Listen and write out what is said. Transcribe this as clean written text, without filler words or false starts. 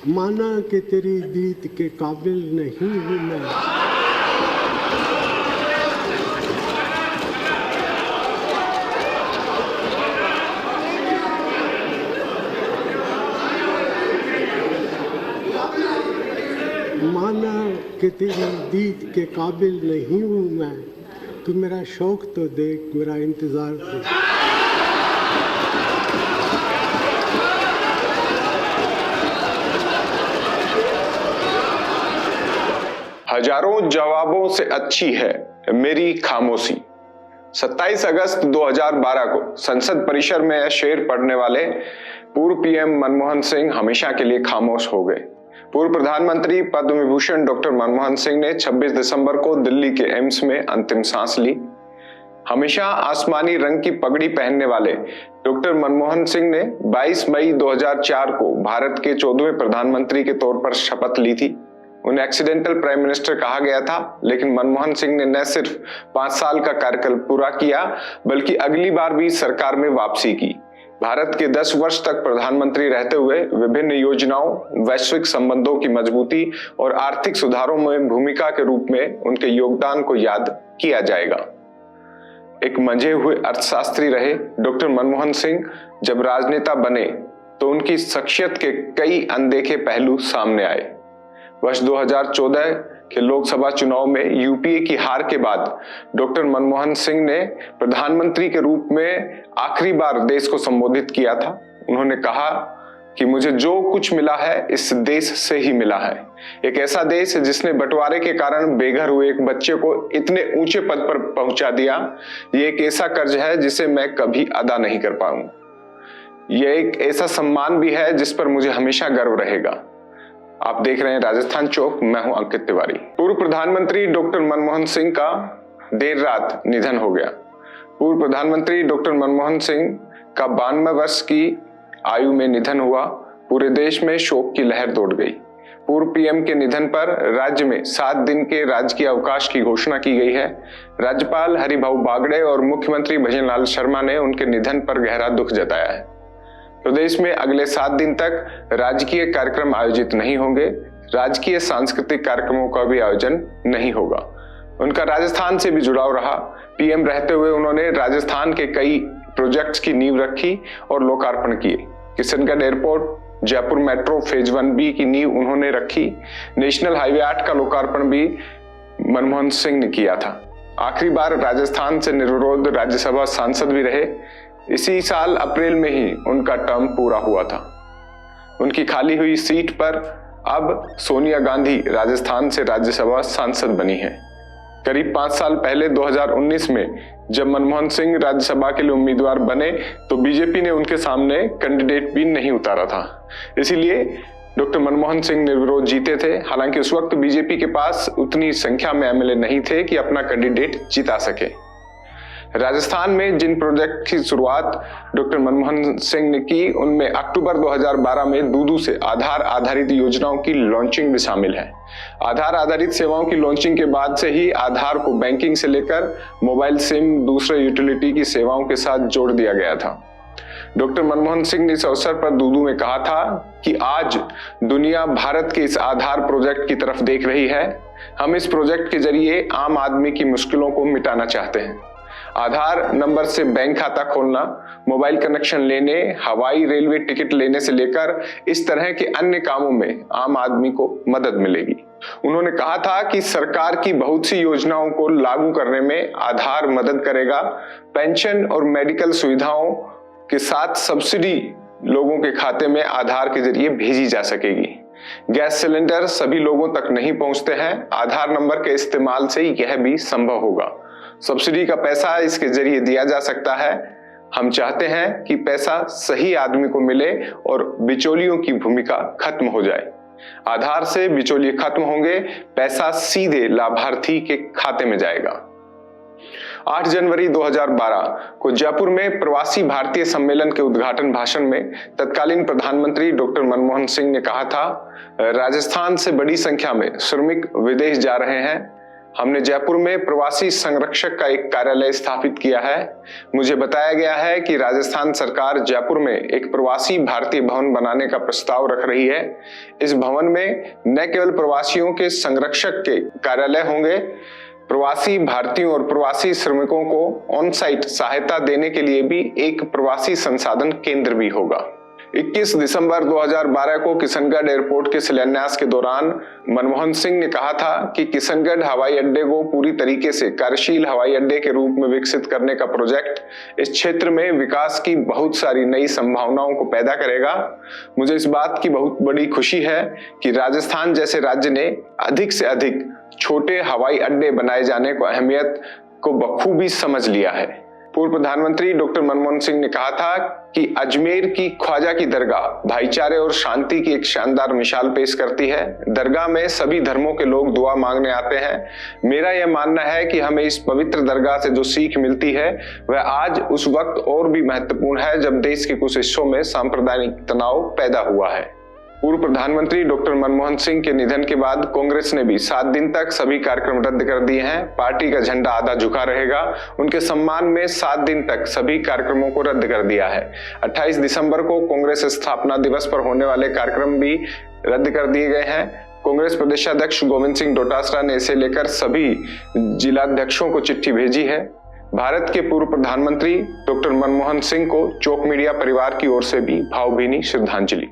माना कि तेरी दीद के काबिल नहीं हूँ मैं। माना कि तेरी दीद के काबिल नहीं हूँ मैं, तू मेरा शौक तो देख, मेरा इंतजार देख। हजारों जवाबों से अच्छी है मेरी खामोशी। 27 अगस्त 2012 को संसद परिसर में यह शेर पढ़ने वाले पूर्व पीएम मनमोहन सिंह हमेशा के लिए खामोश हो गए। पूर्व प्रधानमंत्री पद्म विभूषण डॉक्टर मनमोहन सिंह ने 26 दिसंबर को दिल्ली के एम्स में अंतिम सांस ली। हमेशा आसमानी रंग की पगड़ी पहनने वाले डॉक्टर मनमोहन सिंह ने 22 मई 2004 को भारत के 14वें प्रधानमंत्री के तौर पर शपथ ली थी। उन्हें एक्सीडेंटल प्राइम मिनिस्टर कहा गया था, लेकिन मनमोहन सिंह ने न सिर्फ 5 साल का कार्यकाल पूरा किया, बल्कि अगली बार भी सरकार में वापसी की। भारत के 10 वर्ष तक प्रधानमंत्री रहते हुए विभिन्न योजनाओं, वैश्विक संबंधों की मजबूती और आर्थिक सुधारों में भूमिका के रूप में उनके योगदान को याद किया जाएगा। एक मंझे हुए अर्थशास्त्री रहे डॉक्टर मनमोहन सिंह जब राजनेता बने तो उनकी शख्सियत के कई अनदेखे पहलू सामने आए। वर्ष 2014 के लोकसभा चुनाव में यूपीए की हार के बाद डॉक्टर मनमोहन सिंह ने प्रधानमंत्री के रूप में आखिरी बार देश को संबोधित किया था। उन्होंने कहा कि मुझे जो कुछ मिला है इस देश से ही मिला है। एक ऐसा देश जिसने बंटवारे के कारण बेघर हुए एक बच्चे को इतने ऊंचे पद पर पहुंचा दिया। ये एक ऐसा कर्ज है जिसे मैं कभी अदा नहीं कर पाऊंगा। यह एक ऐसा सम्मान भी है जिस पर मुझे हमेशा गर्व रहेगा। आप देख रहे हैं राजस्थान चौक, मैं हूं अंकित तिवारी। पूर्व प्रधानमंत्री डॉक्टर मनमोहन सिंह का देर रात निधन हो गया। पूर्व प्रधानमंत्री डॉक्टर मनमोहन सिंह का 92 वर्ष की आयु में निधन हुआ। पूरे देश में शोक की लहर दौड़ गई। पूर्व पीएम के निधन पर राज्य में 7 दिन के राजकीय अवकाश की घोषणा की गई है। राज्यपाल हरिभाऊ बागड़े और मुख्यमंत्री भजनलाल शर्मा ने उनके निधन पर गहरा दुख जताया है। प्रदेश में अगले 7 दिन तक राजकीय कार्यक्रम आयोजित नहीं होंगे। राजकीय सांस्कृतिक कार्यक्रमों का भी आयोजन नहीं होगा। उनका राजस्थान से भी जुड़ाव रहा। पीएम रहते हुए उन्होंने राजस्थान के कई प्रोजेक्ट्स की नींव रखी और लोकार्पण किए। Kishangarh airport, Jaipur metro phase 1B की नींव उन्होंने रखी। नेशनल हाईवे 8 का लोकार्पण भी मनमोहन सिंह ने किया था। आखिरी बार राजस्थान से निर्विरोध राज्यसभा सांसद भी रहे। इसी साल अप्रैल में ही उनका टर्म पूरा हुआ था। उनकी खाली हुई सीट पर अब सोनिया गांधी राजस्थान से राज्यसभा सांसद बनी हैं। करीब 5 साल पहले 2019 में जब मनमोहन सिंह राज्यसभा के लिए उम्मीदवार बने तो बीजेपी ने उनके सामने कैंडिडेट भी नहीं उतारा था। इसीलिए डॉक्टर मनमोहन सिंह निर्विरोध जीते थे। हालांकि उस वक्त बीजेपी के पास उतनी संख्या में एमएलए नहीं थे कि अपना कैंडिडेट जिता सके। राजस्थान में जिन प्रोजेक्ट की शुरुआत डॉक्टर मनमोहन सिंह ने की, उनमें अक्टूबर 2012 में दूदू से आधार आधारित योजनाओं की लॉन्चिंग भी शामिल है। आधार आधारित सेवाओं की लॉन्चिंग के बाद से ही आधार को बैंकिंग से लेकर मोबाइल सिम, दूसरे यूटिलिटी की सेवाओं के साथ जोड़ दिया गया था। डॉक्टर मनमोहन सिंह ने इस अवसर पर दूदू में कहा था कि आज दुनिया भारत के इस आधार प्रोजेक्ट की तरफ देख रही है। हम इस प्रोजेक्ट के जरिए आम आदमी की मुश्किलों को मिटाना चाहते हैं। आधार नंबर से बैंक खाता खोलना, मोबाइल कनेक्शन लेने, हवाई रेलवे टिकट लेने से लेकर इस तरह के अन्य कामों में आम आदमी को मदद मिलेगी। उन्होंने कहा था कि सरकार की बहुत सी योजनाओं को लागू करने में आधार मदद करेगा। पेंशन और मेडिकल सुविधाओं के साथ सब्सिडी लोगों के खाते में आधार के जरिए भेजी जा सकेगी। गैस सिलेंडर सभी लोगों तक नहीं पहुंचते हैं, आधार नंबर के इस्तेमाल से यह भी संभव होगा। सब्सिडी का पैसा इसके जरिए दिया जा सकता है। हम चाहते हैं कि पैसा सही आदमी को मिले और बिचौलियों की भूमिका खत्म हो जाए। आधार से बिचौलिए खत्म होंगे, पैसा सीधे लाभार्थी के खाते में जाएगा। 8 जनवरी 2012 को जयपुर में प्रवासी भारतीय सम्मेलन के उद्घाटन भाषण में तत्कालीन प्रधानमंत्री डॉक्टर मनमोहन सिंह ने कहा था, राजस्थान से बड़ी संख्या में श्रमिक विदेश जा रहे हैं। हमने जयपुर में प्रवासी संरक्षक का एक कार्यालय स्थापित किया है। मुझे बताया गया है कि राजस्थान सरकार जयपुर में एक प्रवासी भारतीय भवन बनाने का प्रस्ताव रख रही है। इस भवन में न केवल प्रवासियों के संरक्षक के कार्यालय होंगे, प्रवासी भारतीयों और प्रवासी श्रमिकों को ऑन साइट सहायता देने के लिए भी एक प्रवासी संसाधन केंद्र भी होगा। 21 दिसंबर 2012 को किशनगढ़ एयरपोर्ट के शिलान्यास के दौरान मनमोहन सिंह ने कहा था कि किशनगढ़ हवाई अड्डे को पूरी तरीके से कार्यशील हवाई अड्डे के रूप में विकसित करने का प्रोजेक्ट इस क्षेत्र में विकास की बहुत सारी नई संभावनाओं को पैदा करेगा। मुझे इस बात की बहुत बड़ी खुशी है कि राजस्थान जैसे राज्य ने अधिक से अधिक छोटे हवाई अड्डे बनाए जाने को अहमियत को बखूबी समझ लिया है। पूर्व प्रधानमंत्री डॉक्टर मनमोहन सिंह ने कहा था कि अजमेर की ख्वाजा की दरगाह भाईचारे और शांति की एक शानदार मिसाल पेश करती है। दरगाह में सभी धर्मों के लोग दुआ मांगने आते हैं। मेरा यह मानना है कि हमें इस पवित्र दरगाह से जो सीख मिलती है वह आज उस वक्त और भी महत्वपूर्ण है जब देश के कुछ हिस्सों में सांप्रदायिक तनाव पैदा हुआ है। पूर्व प्रधानमंत्री डॉक्टर मनमोहन सिंह के निधन के बाद कांग्रेस ने भी 7 दिन तक सभी कार्यक्रम रद्द कर दिए हैं। पार्टी का झंडा आधा झुका रहेगा। उनके सम्मान में 7 दिन तक सभी कार्यक्रमों को रद्द कर दिया है। 28 दिसंबर को कांग्रेस स्थापना दिवस पर होने वाले कार्यक्रम भी रद्द कर दिए गए हैं। कांग्रेस प्रदेशाध्यक्ष गोविंद सिंह डोटासरा ने इसे लेकर सभी जिलाध्यक्षों को चिट्ठी भेजी है। भारत के पूर्व प्रधानमंत्री डॉक्टर मनमोहन सिंह को चौक मीडिया परिवार की ओर से भी भावभीनी श्रद्धांजलि।